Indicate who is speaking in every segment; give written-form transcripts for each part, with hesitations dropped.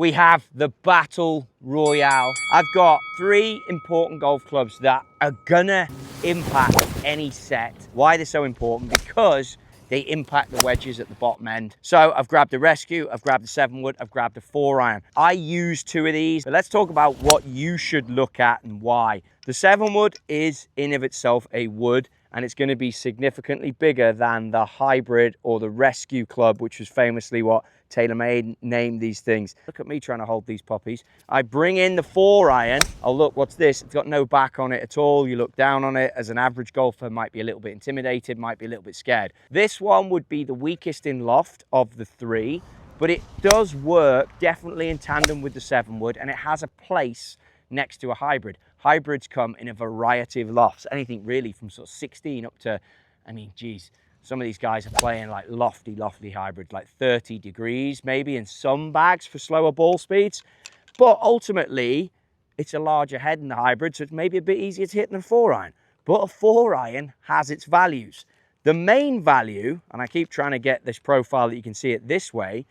Speaker 1: we have the Battle Royale. I've got 3 important golf clubs that are gonna impact any set. Why they're so important? Because they impact the wedges at the bottom end. So I've grabbed the Rescue, I've grabbed the 7-wood, I've grabbed the 4-iron. I use 2 of these, but let's talk about what you should look at and why. The 7-wood is in of itself a wood, and it's going to be significantly bigger than the hybrid or the Rescue club, which was famously what TaylorMade named these things. Look at me trying to hold these puppies. I bring in the 4-iron. Oh, look, what's this? It's got no back on it at all. You look down on it as an average golfer, might be a little bit intimidated, might be a little bit scared. This one would be the weakest in loft of the 3, but it does work definitely in tandem with the 7-wood, and it has a place next to a hybrid. Hybrids come in a variety of lofts, anything really from sort of 16 up to, I mean, geez, some of these guys are playing like lofty hybrids, like 30 degrees maybe in some bags for slower ball speeds. But ultimately, it's a larger head in the hybrid, so it's maybe a bit easier to hit than a 4-iron. But a 4-iron has its values. The main value, and I keep trying to get this profile that you can see it this way,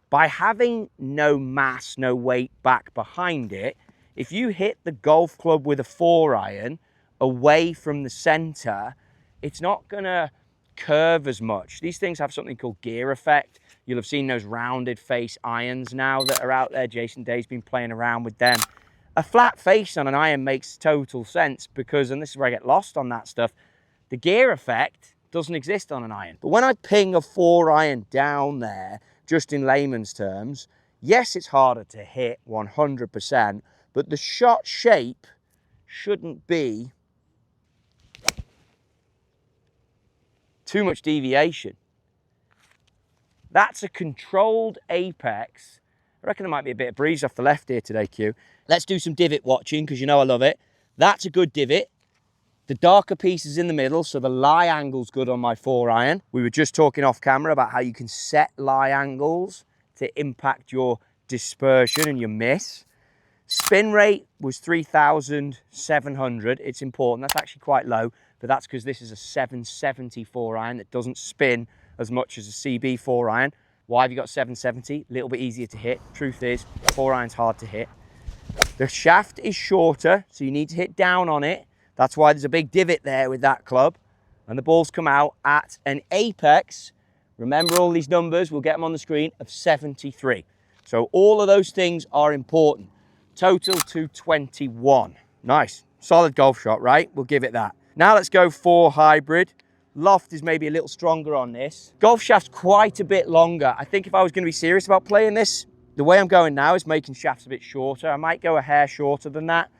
Speaker 1: by having no mass, no weight back behind it, if you hit the golf club with a 4-iron away from the center, it's not gonna curve as much. These things have something called gear effect. You'll have seen those rounded face irons now that are out there. Jason Day's been playing around with them. A flat face on an iron makes total sense because, and this is where I get lost on that stuff, the gear effect doesn't exist on an iron. But when I ping a 4-iron down there, just in layman's terms, yes, it's harder to hit 100%, but the shot shape shouldn't be too much deviation. That's a controlled apex. I reckon there might be a bit of breeze off the left here today, Q. Let's do some divot watching, because you know I love it. That's a good divot. The darker piece is in the middle, so the lie angle's good on my 4-iron. We were just talking off camera about how you can set lie angles to impact your dispersion and your miss. Spin rate was 3,700. It's important. That's actually quite low, but that's because this is a 770 4-iron that doesn't spin as much as a CB 4-iron. Why have you got 770? A little bit easier to hit. Truth is, 4-iron's hard to hit. The shaft is shorter, so you need to hit down on it. That's why there's a big divot there with that club. And the balls come out at an apex, remember all these numbers, we'll get them on the screen, of 73. So all of those things are important. Total 221. Nice. Solid golf shot, right? We'll give it that. Now let's go for hybrid. Loft is maybe a little stronger on this. Golf shaft's quite a bit longer. I think if I was going to be serious about playing this, the way I'm going now is making shafts a bit shorter. I might go a hair shorter than that.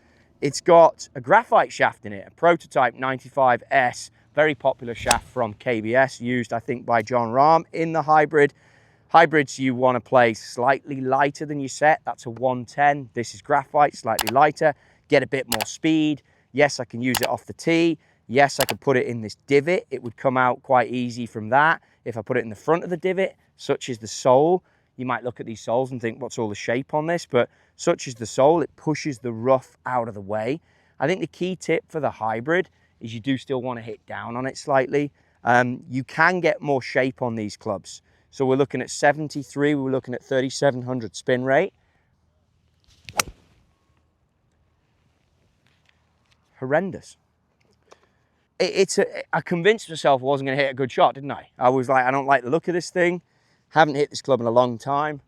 Speaker 1: It's got a graphite shaft in it, a prototype 95 S, very popular shaft from KBS, used I think by John Rahm in the hybrid. Hybrids, you want to play slightly lighter than your set. That's a 110. This is graphite, slightly lighter. Get a bit more speed. Yes, I can use it off the tee. Yes, I could put it in this divot. It would come out quite easy from that. If I put it in the front of the divot, such as the sole, you might look at these soles and think, what's all the shape on this? But such as the sole, it pushes the rough out of the way. I think the key tip for the hybrid is you do still want to hit down on it slightly. You can get more shape on these clubs. So we're looking at 73, we're looking at 3,700 spin rate. Horrendous. I convinced myself I wasn't going to hit a good shot, didn't I? I was like, I don't like the look of this thing. Haven't hit this club in a long time.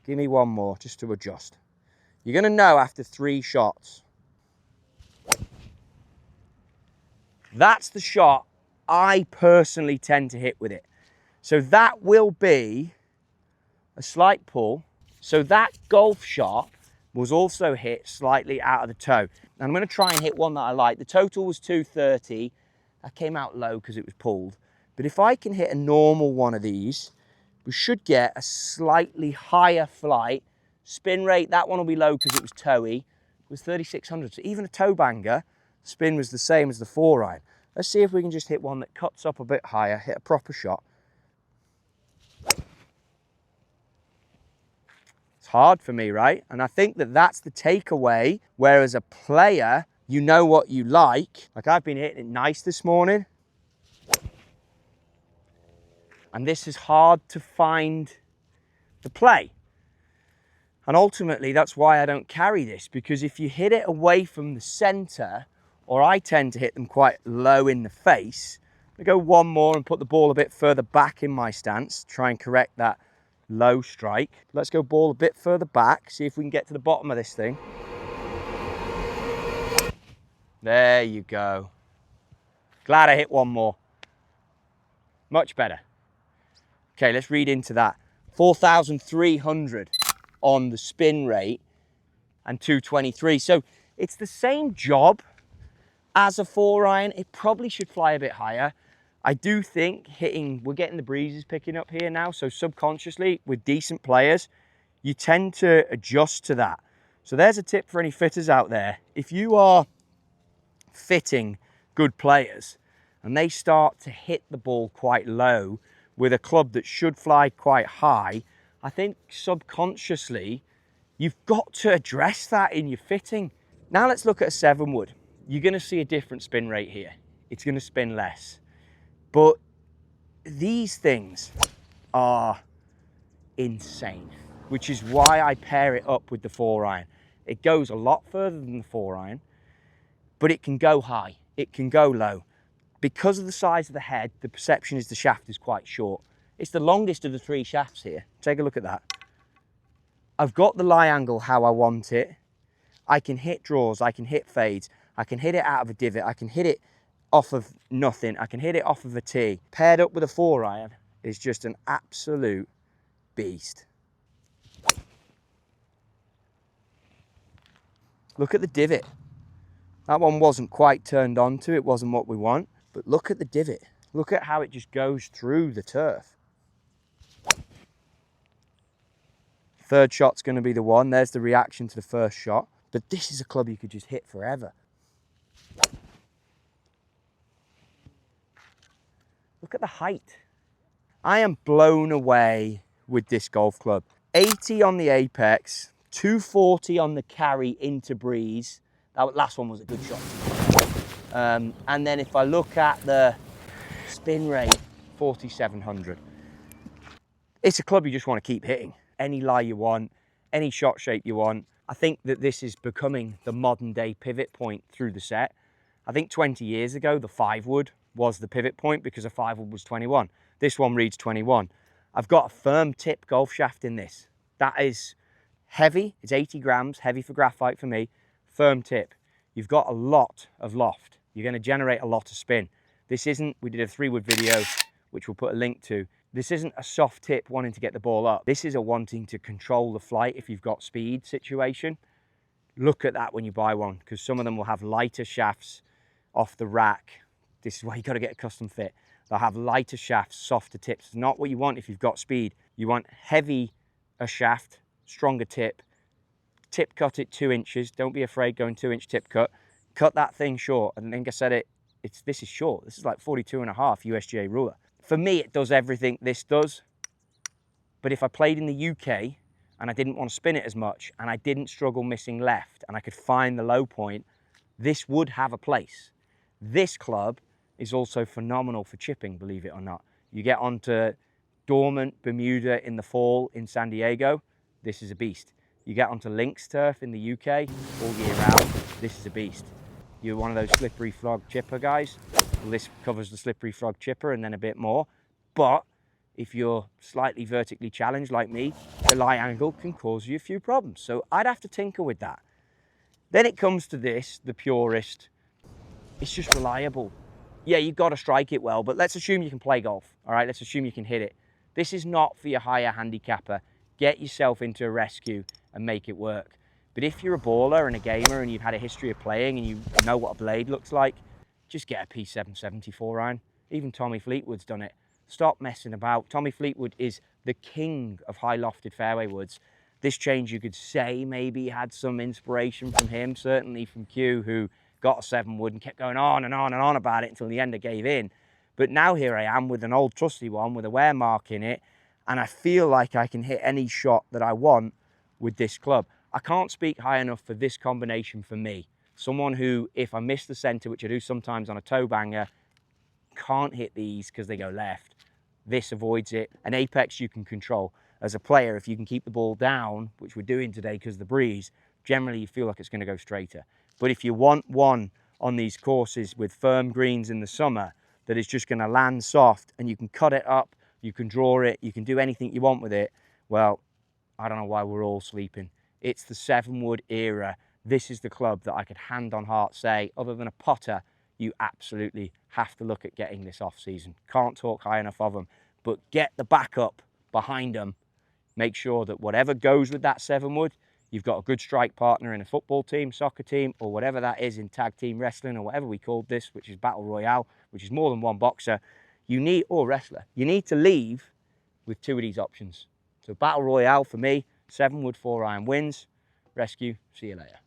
Speaker 1: Give me one more just to adjust. You're going to know after 3 shots. That's the shot I personally tend to hit with it. So that will be a slight pull. So that golf shot was also hit slightly out of the toe. And I'm going to try and hit one that I like. The total was 230. I came out low because it was pulled. But if I can hit a normal one of these, we should get a slightly higher flight. Spin rate, that one will be low because it was toey, was 3,600. So even a toe banger, spin was the same as the 4-iron. Let's see if we can just hit one that cuts up a bit higher, hit a proper shot. It's hard for me, right? And I think that that's the takeaway, where as a player, you know what you like. Like I've been hitting it nice this morning. And this is hard to find the play. And ultimately, that's why I don't carry this, because if you hit it away from the center, or I tend to hit them quite low in the face, I go one more and put the ball a bit further back in my stance, try and correct that low strike. Let's go ball a bit further back, see if we can get to the bottom of this thing. There you go. Glad I hit one more. Much better. Okay, let's read into that. 4,300 on the spin rate and 223. So it's the same job as a 4-iron. It probably should fly a bit higher. I do think we're getting the breezes picking up here now, so subconsciously with decent players, you tend to adjust to that. So there's a tip for any fitters out there. If you are fitting good players and they start to hit the ball quite low with a club that should fly quite high, I think subconsciously you've got to address that in your fitting. Now let's look at a 7-wood. You're going to see a different spin rate here. It's going to spin less. But these things are insane, which is why I pair it up with the 4-iron. It goes a lot further than the 4-iron, but it can go high, it can go low. Because of the size of the head, the perception is the shaft is quite short. It's the longest of the 3 shafts here. Take a look at that. I've got the lie angle how I want it. I can hit draws, I can hit fades, I can hit it out of a divot, I can hit it off of nothing, I can hit it off of a tee. Paired up with a 4-iron is just an absolute beast. Look at the divot. That one wasn't quite turned on to, it wasn't what we want, but look at the divot. Look at how it just goes through the turf. Third shot's going to be the one. There's the reaction to the first shot. But this is a club you could just hit forever. Look at the height. I am blown away with this golf club. 80 on the apex, 240 on the carry into breeze. That last one was a good shot. And then if I look at the spin rate, 4,700. It's a club you just want to keep hitting. Any lie you want, any shot shape you want. I think that this is becoming the modern day pivot point through the set. I think 20 years ago, the 5-wood was the pivot point because a 5-wood was 21. This one reads 21. I've got a firm tip golf shaft in this. That is heavy, it's 80 grams, heavy for graphite for me, firm tip. You've got a lot of loft. You're going to generate a lot of spin. This isn't, we did a 3-wood video, which we'll put a link to. This isn't a soft tip wanting to get the ball up. This is a wanting to control the flight if you've got speed situation. Look at that when you buy one, because some of them will have lighter shafts off the rack. This is why you've got to get a custom fit. They'll have lighter shafts, softer tips. It's not what you want if you've got speed. You want heavy a shaft, stronger tip. Tip cut it 2 inches. Don't be afraid going 2-inch tip cut. Cut that thing short. And I think I said this is short. This is like 42.5 USGA ruler. For me, it does everything this does. But if I played in the UK and I didn't want to spin it as much and I didn't struggle missing left and I could find the low point, this would have a place. This club is also phenomenal for chipping, believe it or not. You get onto dormant Bermuda in the fall in San Diego, this is a beast. You get onto links turf in the UK all year round, this is a beast. You're one of those slippery frog chipper guys, well, this covers the slippery frog chipper and then a bit more. But if you're slightly vertically challenged like me, the lie angle can cause you a few problems. So I'd have to tinker with that. Then it comes to this, the purist. It's just reliable. Yeah, you've got to strike it well, but let's assume you can play golf, all right? Let's assume you can hit it. This is not for your higher handicapper. Get yourself into a rescue and make it work. But if you're a baller and a gamer and you've had a history of playing and you know what a blade looks like, just get a P770 4-iron. Even Tommy Fleetwood's done it. Stop messing about. Tommy Fleetwood is the king of high lofted fairway woods. This change, you could say, maybe had some inspiration from him, certainly from Q, who got a 7-wood and kept going on and on and on about it until the end I gave in. But now here I am with an old trusty one with a wear mark in it, and I feel like I can hit any shot that I want with this club. I can't speak high enough for this combination for me. Someone who, if I miss the center, which I do sometimes on a toe banger, can't hit these because they go left. This avoids it. An apex you can control. as a player, if you can keep the ball down, which we're doing today because of the breeze, generally you feel like it's going to go straighter. But if you want one on these courses with firm greens in the summer that is just going to land soft and you can cut it up, you can draw it, you can do anything you want with it, well, I don't know why we're all sleeping. It's the 7-wood era. This is the club that I could hand on heart say, other than a putter, you absolutely have to look at getting this off season. Can't talk high enough of them, but get the backup behind them. Make sure that whatever goes with that 7-wood, you've got a good strike partner in a football team, soccer team, or whatever that is in tag team wrestling, or whatever we called this, which is Battle Royale, which is more than one boxer, you need, or wrestler. You need to leave with 2 of these options. So Battle Royale for me, 7-wood 4-iron wins. Rescue, see you later.